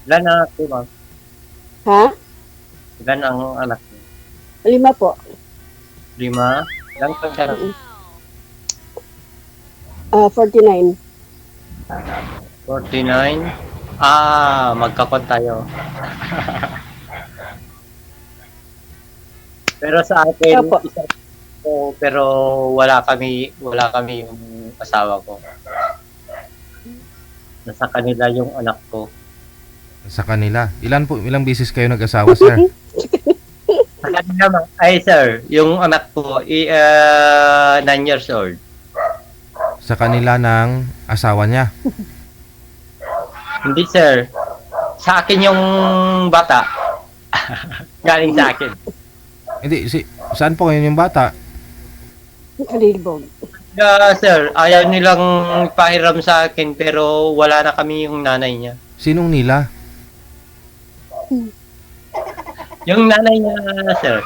Ilan ang anak mo, ma'am? Ha? Ilan ang anak mo? 5 po. 5? Ilang taon ka na? Mm. 49. 49? Magkakon tayo. Pero sa akin, Opo. isa ko, pero wala kami yung asawa ko. Nasa kanila yung anak ko. Sa kanila. Ilang beses kayo nag-asawa, sir? Sa kanila, ay sir, yung anak ko, 9 years old. Sa kanila ng asawa niya. Hindi sir, sa akin yung bata. Galing sa akin. Hindi, saan po ngayon yung bata? Kalilbog. Sir, ayaw nilang pahiram sa akin pero wala na kami yung nanay niya. Sinong nila? Yung nanay niya, sir.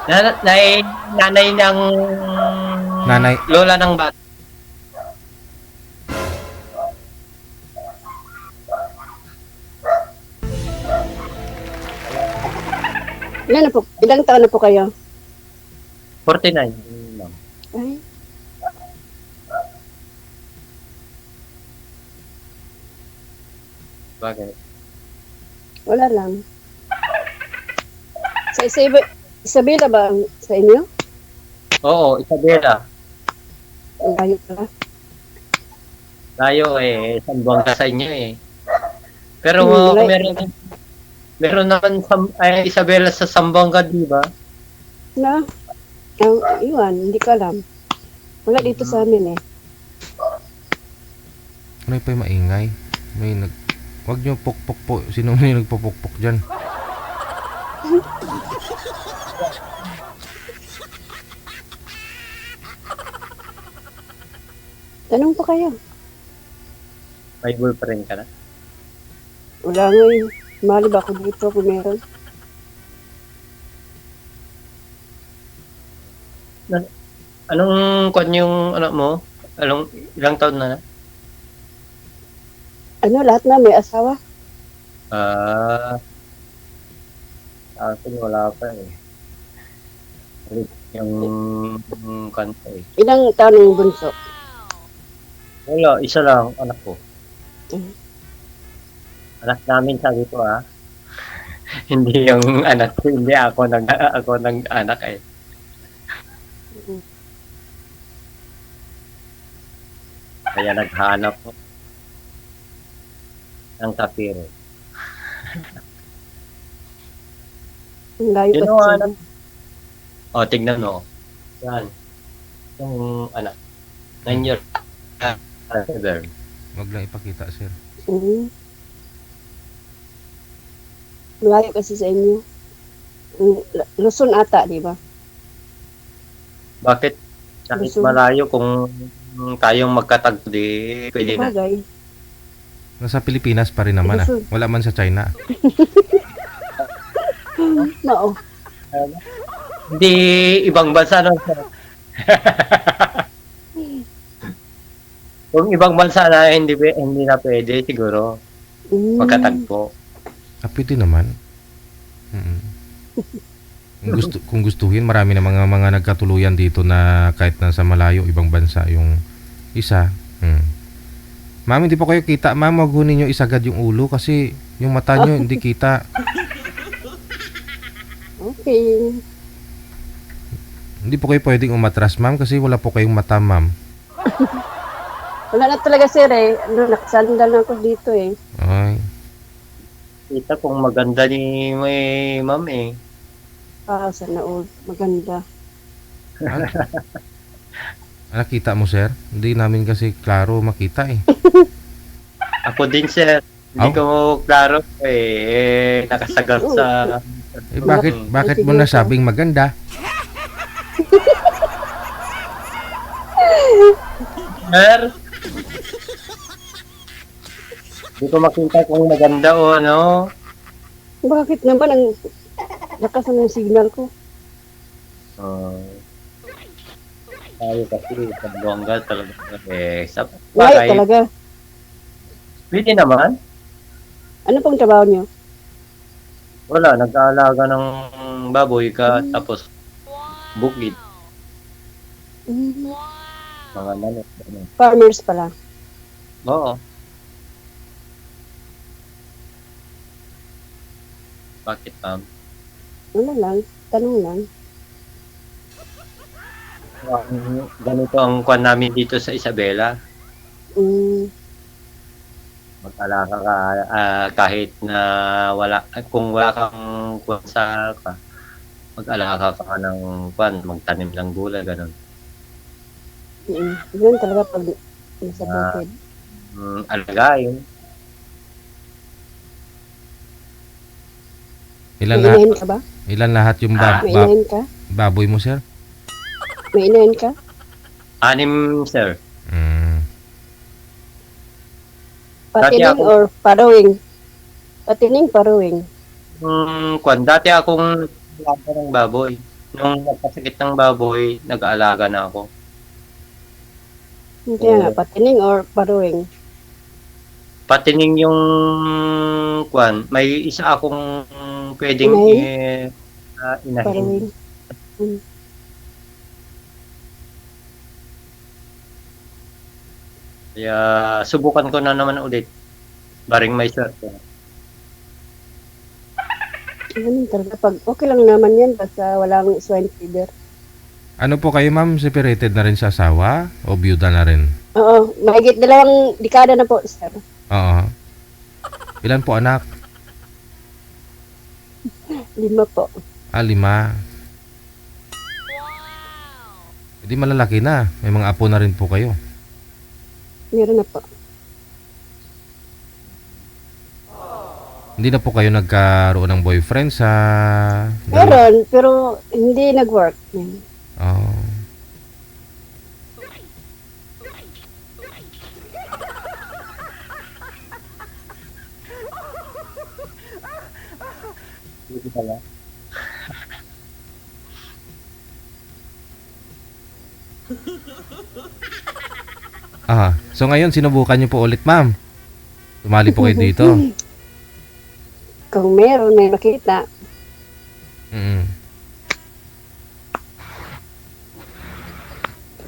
Nanay ng Nanay. lola ng bata. Ilang taon na po kayo? 49. Ma'am. Ay, Bakit? wala lang. Sa Isabela ba sa inyo? Oo, Isabela. Ang layo pala. Tayo Sambuanga ka sa inyo Pero Right. meron naman Isabela sa Sambuanga, di ba? Na? Iwan, hindi ko alam. Wala dito sa amin eh. Ano pa yung maingay? Wag nyo pukpok po. Sino may nagpupukpok dyan? Tanong pa kayo. May boyfriend ka na? Wala nga eh. Mali ba ako dito kung meron? Anong kwan yung anak mo? Ilang taon na? Lahat na may asawa. Sa akin wala pa yung kanta Ilang taon na yung bunso? Wala, isa lang anak ko. Mhm. Anak namin sabi ko Hindi yung anak ko, hindi ako nag-anak Mhm. Kaya naghanap ko ng tapiro. Ang layo Yun kasi ang sa anak. inyo. Tignan mo. Yan. Yung anak. 9 years. There. Wag lang ipakita, sir. Mhm. Ang layo kasi sa inyo. Luzon ata, di ba? Bakit? Kahit Luzon. malayo kung tayong magkatagpo, di pwede na. Bagay. Nasa Pilipinas pa rin naman ah. Wala man sa China. Mao. Hindi ibang bansa na sir. Kung ibang bansa na hindi na pwede siguro magkatagpo. Pwede naman. Kung gustuhin, marami na mga nagkatuluyan dito na kahit nasa malayo, ibang bansa yung isa. Ma'am, hindi po kayo kita. Ma'am, wag ho ninyo isagad yung ulo kasi yung mata nyo hindi kita. Okay. Hindi po kayo pwedeng umatras, ma'am, kasi wala po kayong mata, ma'am. Wala na talaga sir eh. Nakasandal na ako dito eh. Ay. Kita kung maganda ni ma'am Sana all. Maganda. Nakita mo, sir? Hindi namin kasi klaro makita eh. Ako din sir. Hindi ko klaro nakasagat sa Bakit mo nasabing maganda? Sir? Hindi ko makita kung maganda o ano. Bakit naman ang lakas ng signal ko? Tayo kasi sa Buanga talaga Layo talaga. Pwede naman. Ano pong trabaho niyo? Wala, nag-aalaga ng baboy ka, tapos bukid, Mm. mga manok. Ano. Farmers pala. Oo. Bakit, ma'am? Wala lang. Tanong lang. Ganito ang kwan namin dito sa Isabela. Mm. Mag-alaga ka kahit na kung wala kang kwan sa mag-alaga ka ng kwan, magtanim ng gulay, ganun. Yun talaga pag nasa Ah. bukid. Alagayin. Ilan May lahat, inahin ka ba? ilan lahat yung May inahin ka? baboy mo, sir? May inahin ka? 6, sir. Mm. Patining ako- or paruwing? Patining, paruwing. Kwan, dati akong alaga ng baboy. Nung nagkasakit ng baboy, nag-aalaga na ako. Kaya nga, patining or paruwing? Patining yung kwan, may isa akong pwedeng Inahin? inahin. Paruwing. Kaya subukan ko na naman ulit. Baring may swerte. Ganun talaga. Pag okay lang naman yan, basta walang swine fever. Ano po kayo, ma'am? Separated na rin sa asawa o byuda na rin? Oo, mahigit 2 dekada na po, sir. Oo. Ilan po anak? 5 po. 5. Hindi malalaki na. May mga apo na rin po kayo. Meron na po. Hindi na po kayo nagkaroon ng boyfriend sa... Meron, pero hindi nag-work. Yan. Oh. Hindi pala. So ngayon, sinubukan niyo po ulit, ma'am. Tumali po kayo dito. Kung meron, may makita. Mm.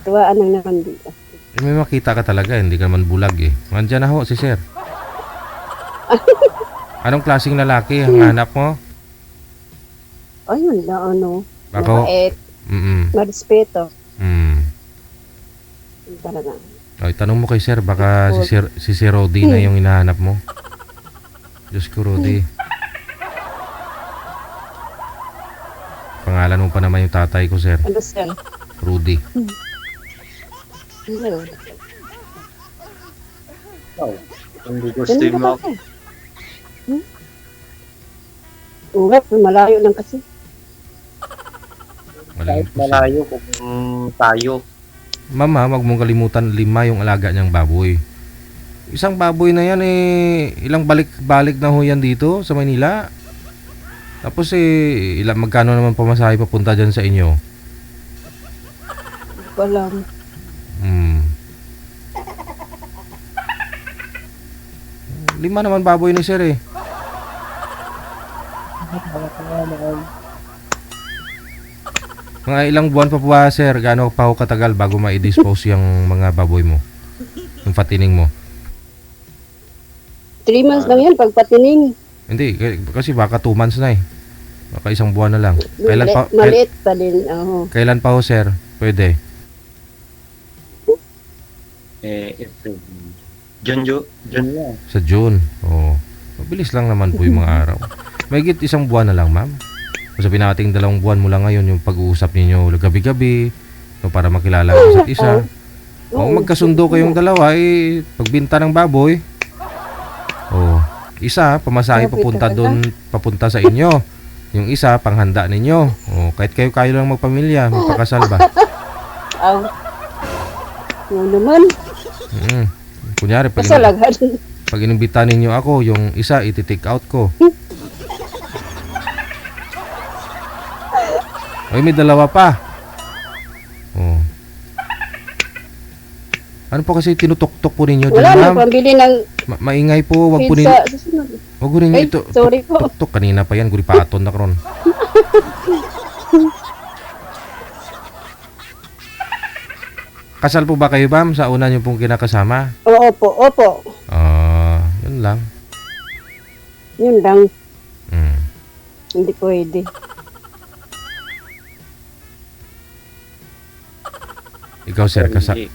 Tuwaan lang naman dito. May makita ka talaga, hindi ka naman bulag eh. Nandiyan na ho, si sir. Anong klaseng lalaki ang hanap mo? Ay, wala, ano. Baka ho? Mabait, marespeto. Talaga. Ay, tanong mo kay sir, baka si Sir Rodi na yung hinahanap mo. Diyos ko, Rodi. Pangalan mo pa naman yung tatay ko, sir. Ano, sir? Rudy. Ano? Oh, hindi gusto Ganun mo. ka kasi. Uwet, malayo lang kasi. Kahit Maling malayo kung tayo. Mama, wag mong kalimutan 5 yung alaga niyang baboy. Isang baboy na yan eh, ilang balik-balik na ho yan dito sa Manila. Tapos eh, magkano naman pamasahe papunta dyan sa inyo? Hindi ko alam. 5 naman baboy ni sir eh. Mga ilang buwan pa po ba, sir? Gaano pa ho katagal bago ma-dispose yung mga baboy mo? Yung patining mo? 3 months lang yan, pagpatining. Hindi, kasi baka 2 months na eh. Baka 1 buwan na lang. Maliit pa din. Kailan pa ho, sir? Pwede. April. June na. Sa June. Oo. Mabilis lang naman po yung mga araw. Mahigit 1 buwan na lang, ma'am. Sabihin natin 2 buwan mo lang ngayon yung pag-uusap ninyo gabi-gabi no, para makilala ang isa't isa. Kung magkasundo kayong dalawa, eh, pagbinta ng baboy, isa, pamasahe papunta doon, papunta sa inyo. Yung isa, panghanda ninyo. Kahit kayo lang magpamilya, magpakasal ba? Oo naman. Kunyari, Pasalaghan. pag inimbita ninyo ako, yung isa, iti-take out ko. Ay, may 2 pa. Ano po kasi tinutok-tok po ninyo Wala dyan, na ma'am? pambili ng Maingay po, wag po feed ninyo, sa susunod. Wag ko ninyo Ay, ito. sorry po. Tuktok kanina pa yan, guri paton na karon. Kasal po ba kayo, ma'am, sa una niyo pong kinakasama? Oo po, opo. Yun lang. Yun lang, Mm. hindi pwede. Ikaw, sir,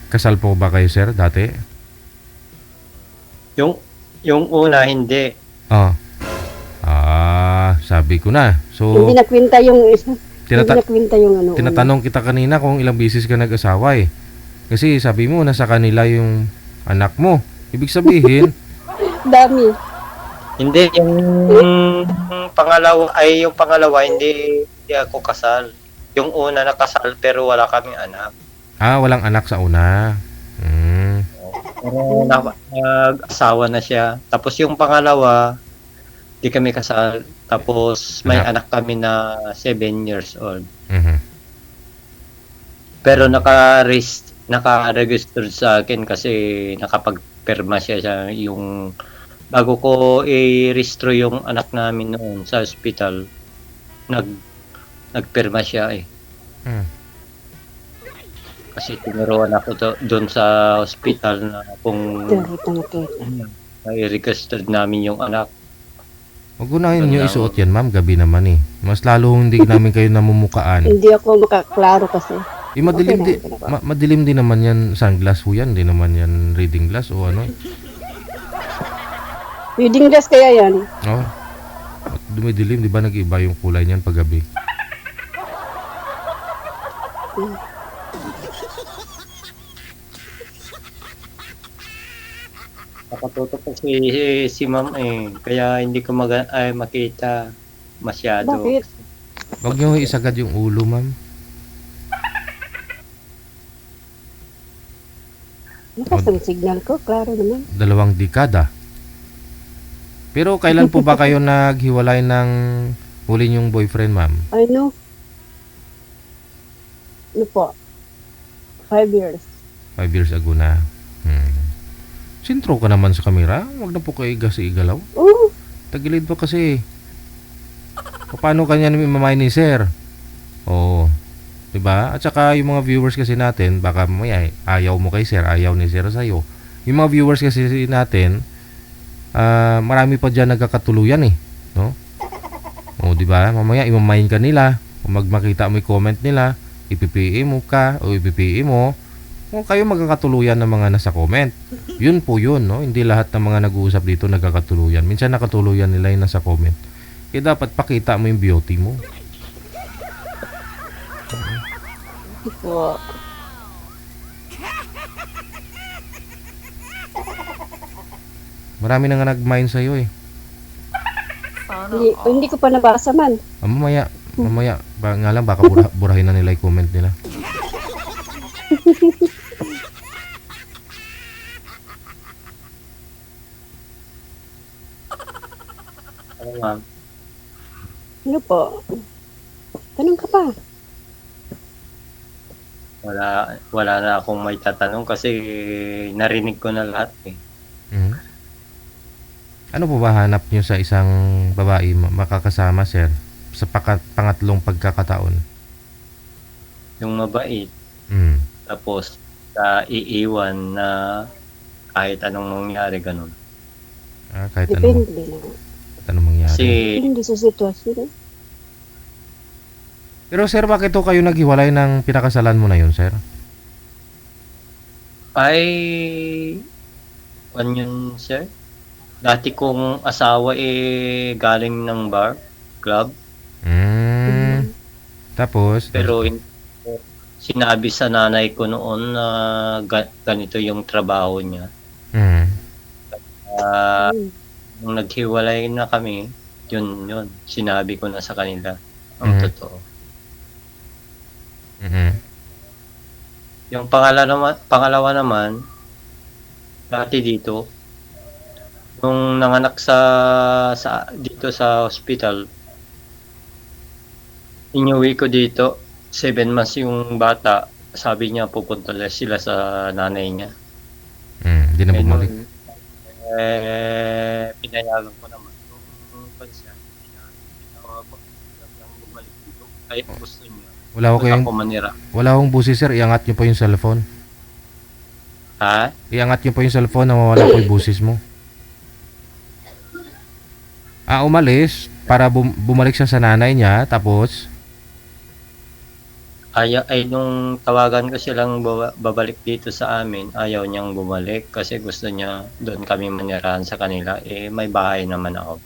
kasal po ba kayo, sir, dati? Yung una, hindi. Oh. Sabi ko na. So, Hindi nakwinta yung isa. Hindi tinata- nakwinta yung ano. tinatanong kita kanina kung ilang bisis ka nag-asawa eh. Kasi sabi mo, nasa kanila yung anak mo. Ibig sabihin, Dami. Hindi, yung pangalawa, hindi ako kasal. Yung una nakasal pero wala kaming anak. walang anak sa una. Pero nag-asawa na siya. Tapos yung pangalawa, di kami kasal. Tapos may anak kami na 7 years old. Mhm. Pero naka-registered sa akin kasi nakapagpirma siya yung bago ko i-restro yung anak namin noon sa hospital. Nagpirma siya eh. Hmm. Kasi tinuruan ako doon sa hospital na kung i-registered namin yung anak. Huwag unahin nyo isuot yan, ma'am. Gabi naman eh. Mas lalo hindi namin kayo namumukaan. Hindi ako makaklaro kasi. Madilim, Okay di, lang, madilim din naman yan. Sunglass ho yan. Di naman yan reading glass o ano. Reading glass kaya yan. Oh. At dumidilim, di ba nag-iba yung kulay niyan pag gabi? Nakatutok si ma'am eh. Kaya hindi ko makita masyado. Bakit? Huwag nyo isagad yung ulo, ma'am. Lakas ang signal ko, klaro naman. 2 dekada. Pero kailan po ba kayo naghiwalay ng huli niyong boyfriend, ma'am? Ano? Ano po? 5 years. 5 years ago na. Sintro ka naman sa kamera. Huwag na po kayo igalaw. Oo. Tagilid pa kasi. Paano kanya mamay ni sir? Oo. Diba? At saka yung mga viewers kasi natin, baka mamaya ayaw mo kay sir, ayaw ni sir sa'yo. Yung mga viewers kasi natin, marami pa dyan nagkakatuluyan eh. No? O diba? Mamaya imamayin ka nila. Kung makita mo yung comment nila, ipipiin mo ka o ipipiin mo. Kung kayo magkakatuluyan ng mga nasa comment. Yun po yun, no? Hindi lahat ng mga nag-uusap dito nagkakatuluyan. Minsan nakatuluyan nila yung nasa comment. Kaya dapat pakita mo yung beauty mo. Po. Marami na nga nag-mind sa'yo eh. Hindi ko pa nabasa man. Mamaya, nga lang baka burahin na nila yung comment nila. Ano ma'am? Ano po? Tanong ka pa. Wala na akong may tatanong kasi narinig ko na lahat eh. Ano po ba hanap nyo sa isang babae makakasama, sir? Sa pangatlong pagkakataon? Yung mabait. Tapos iiwan na kahit anong mangyari ganun. Kahit Depende na. anong mangyari. Kasi Hindi sa sitwasyon. Pero sir, bakit to kayo naghiwalay ng pinakasalan mo na yun, sir? yun sir. Dati kong asawa galing ng bar, club. Tapos? Pero sinabi sa nanay ko noon na ganito yung trabaho niya. Nung naghiwalay na kami, yun. Sinabi ko na sa kanila ang totoo. Yung pangalawa naman, dati dito, nung nanganak dito sa hospital, inuwi ko dito, 7 months yung bata, sabi niya pupunta sila sa nanay niya. Hindi na bumalik. Pinayagan ko naman. siya, talagang bumalik dito. Ay, gusto niya. Wala ko Doon kayong ako manira. wala akong busis sir, iangat niyo po yung cellphone. Ha? Iangat niyo po yung cellphone na mawala po yung busis mo. Umalis para bumalik siya sa nanay niya tapos Ay, nung tawagan ko silang babalik dito sa amin, ayaw niyang bumalik kasi gusto niya doon kami manirahan sa kanila. Eh, may bahay naman ako.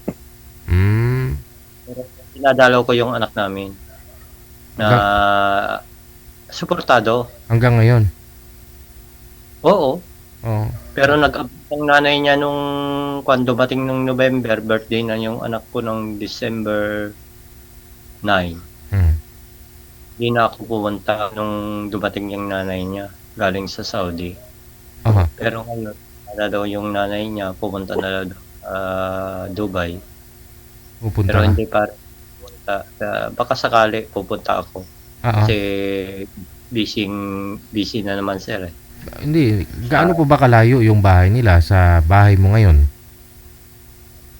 Pero dinadalaw ko yung anak namin na suportado. hanggang ngayon. Oo. Oh. Pero nag-abot ang nanay niya nung kwando dumating nung November, birthday na yung anak ko nung December 9. Hindi na ako pumunta nung dumating yung nanay niya galing sa Saudi. Aha. Pero ngayon, na daw yung nanay niya pupunta na daw Dubai. Pupunta Pero ka. hindi pa pupunta. Baka sakali pupunta ako. Kasi busy na naman sir eh. Hindi, gaano po ba kalayo yung bahay nila sa bahay mo ngayon?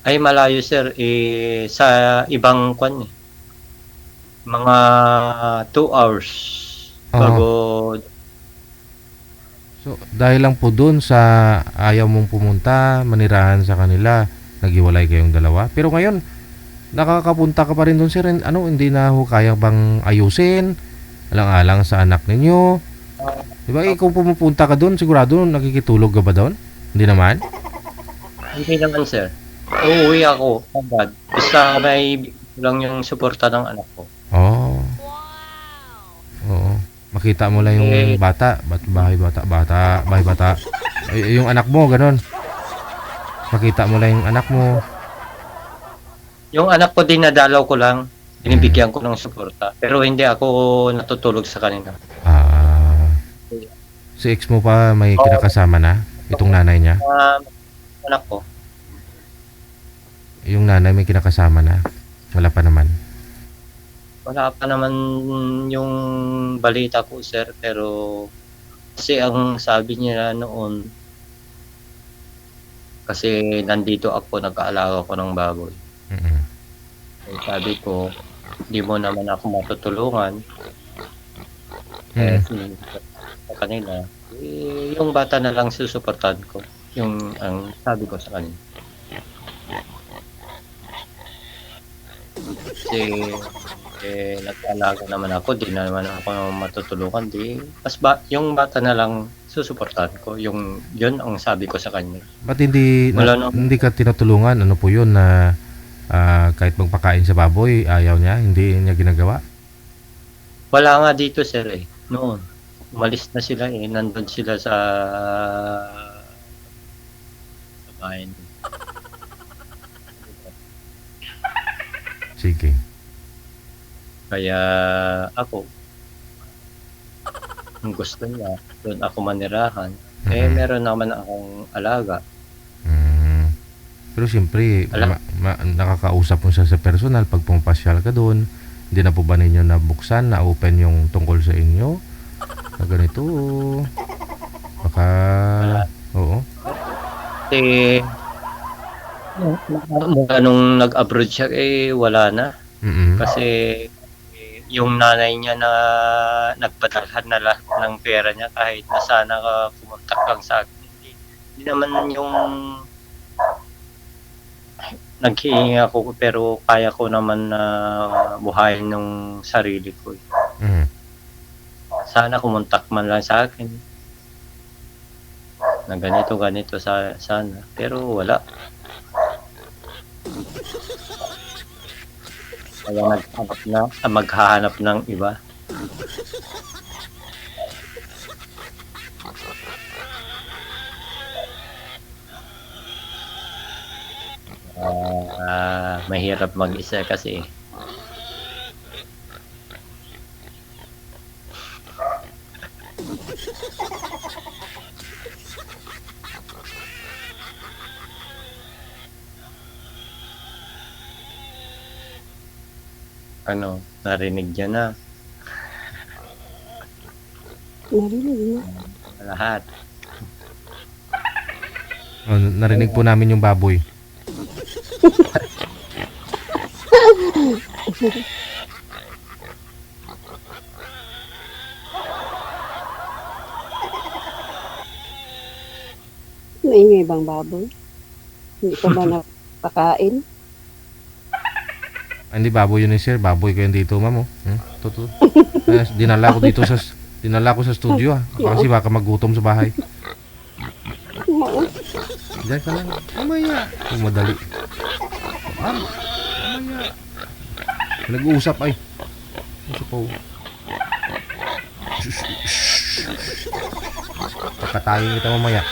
Ay malayo sir, sa ibang kwan eh. Mga 2 hours bago. So, dahil lang po dun sa ayaw mong pumunta, manirahan sa kanila, naghiwalay kayong dalawa. Pero ngayon, nakakapunta ka pa rin dun sir, hindi na ho kaya bang ayusin, alang-alang sa anak ninyo? Diba, kung pumupunta ka dun, sigurado nakikitulog ka ba dun? Hindi naman? Hindi naman sir. Uuwi ako agad. Basta may lang yung suporta ng anak ko. Oo. Makita mo lang yung bata. Bahay bata. Yung anak mo, ganun. Makita mo lang yung anak mo. Yung anak ko dinadalaw ko lang. Binibigyan ko ng suporta. Pero hindi ako natutulog sa kanila. Si ex mo pa may kinakasama na? Itong nanay niya? Anak ko. Yung nanay may kinakasama na? Wala pa naman? Wala pa naman yung balita ko sir. Pero kasi ang sabi niya noon, kasi nandito ako, nag-aalaga ko ng baboy. Sabi ko, hindi mo naman ako matutulungan. Sa kanila, yung bata na lang susuportahan ko. Yung ang sabi ko sa kanila. Kasi nag-aalaga naman ako, di naman ako matutulungan. Yung bata na lang susuportahan ko. Yun ang sabi ko sa kanya. Ba't hindi ka tinutulungan? Ano po yun na kahit magpakain sa baboy, ayaw niya? Hindi niya ginagawa? Wala nga dito sir eh. Noon. Umalis na sila eh. Nandun sila sa bahay. Sige. Kaya ako, kung gusto niya, doon ako manirahan. Meron naman akong alaga. Pero siyempre, nakakausap mo siya sa personal pag pumapasyal ka doon. Hindi na po ba ninyo nabuksan, na-open yung tungkol sa inyo? Na ganito. Baka, oo. Kasi, nung nag-abroad siya, wala na. Kasi, yung nanay niya na nagpadalhan na lahat ng pera niya kahit na sana ka pumuntak lang sa akin. Hindi naman yung naghihingi ako pero kaya ko naman na buhayin ng sarili ko. Sana kumontak man lang sa akin. Na ganito sana. Pero wala. Kaya maghahanap ng iba. Mahirap mag-isa kasi. Ano, narinig niya na. Narinig na. Lahat. Narinig po namin yung baboy. Maingay bang baboy? Hindi ka ba napakain? Hindi baboy yun eh, sir. Baboy ko yun dito, ma'am. Oh. Totoo. Dinala ko dito dinala ko sa studio ah. Kasi baka magutom sa bahay. Oo. Diyan ka lang. Mamaya. Kung madali. Mamaya. Nag-uusap ay. Usap po. Pagkatayin kita mamaya.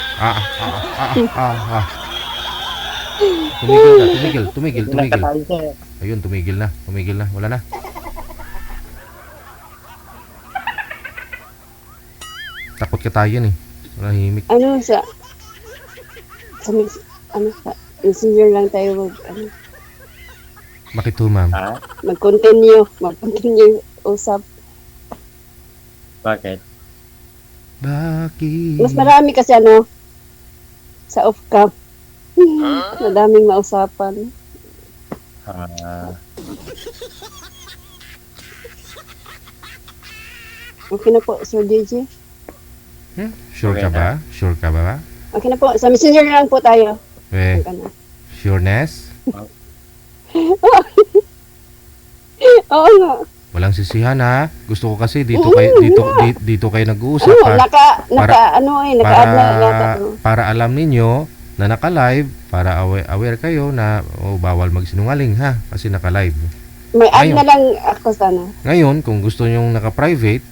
Tumigil. Nagkatayo sir. Ayun, tumigil na. Wala na. Takot ka tayo yan eh. Nahimik. Ano sa messenger lang tayo Bakit ho, ma'am? Ha? mag-continue usap. Bakit? Bakit? Mas marami kasi sa off-cam. Madaming mausapan. Okay na po, Sir DJ. Sure ka ba? Okay na po, sa messenger lang po tayo. Eh, Okay na. sureness? Oo nga. Walang sisihan ha. Gusto ko kasi dito kayo nag-uusap Ano, ha. naka-add na yata. Para alam ninyo na naka-live, para aware kayo na bawal magsinungaling ha, kasi naka-live. May add Ngayon. na lang ako sana. Ngayon, kung gusto nyong naka-private,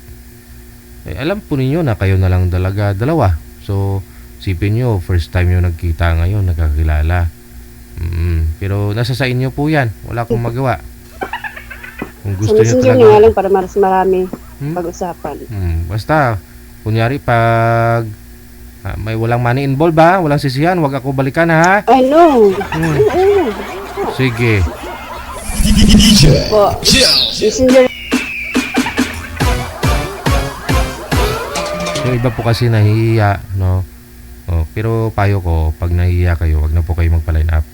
alam po ninyo na kayo na lang dalawa. So, sipin nyo, first time nyo nagkita ngayon, nagkakilala. Pero nasa sa inyo po yan. Wala akong magawa. Kung Sa gusto nyo messenger talaga. nga lang para mas marami pag-usapan. Basta, kunyari pag may walang money involved ha, walang sisihan, wag ako balikan ha. Ay, no. Sige. Po. Messenger. Yung iba po kasi nahihiya, no? Pero payo ko, pag nahihiya kayo, wag na po kayo magpa-line up.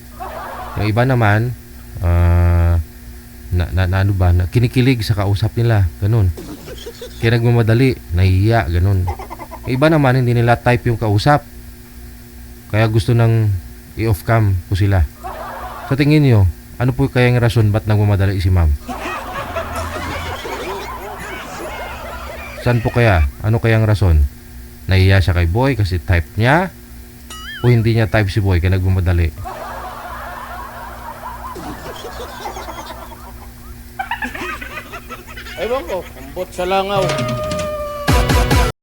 Yung iba naman, ano ba, kinikilig sa kausap nila, ganun. Kaya nagmamadali, nahihiya, ganun. Yung iba naman, hindi nila type yung kausap. Kaya gusto nang i-off cam po sila. Sa tingin nyo, ano po kayang rason ba't nagmamadali si ma'am? Saan po kaya? Ano kayang rason? Nahiya siya kay boy kasi type niya? O hindi niya type si boy kaya nagmamadali? Ewan ko, ambot sa langaw.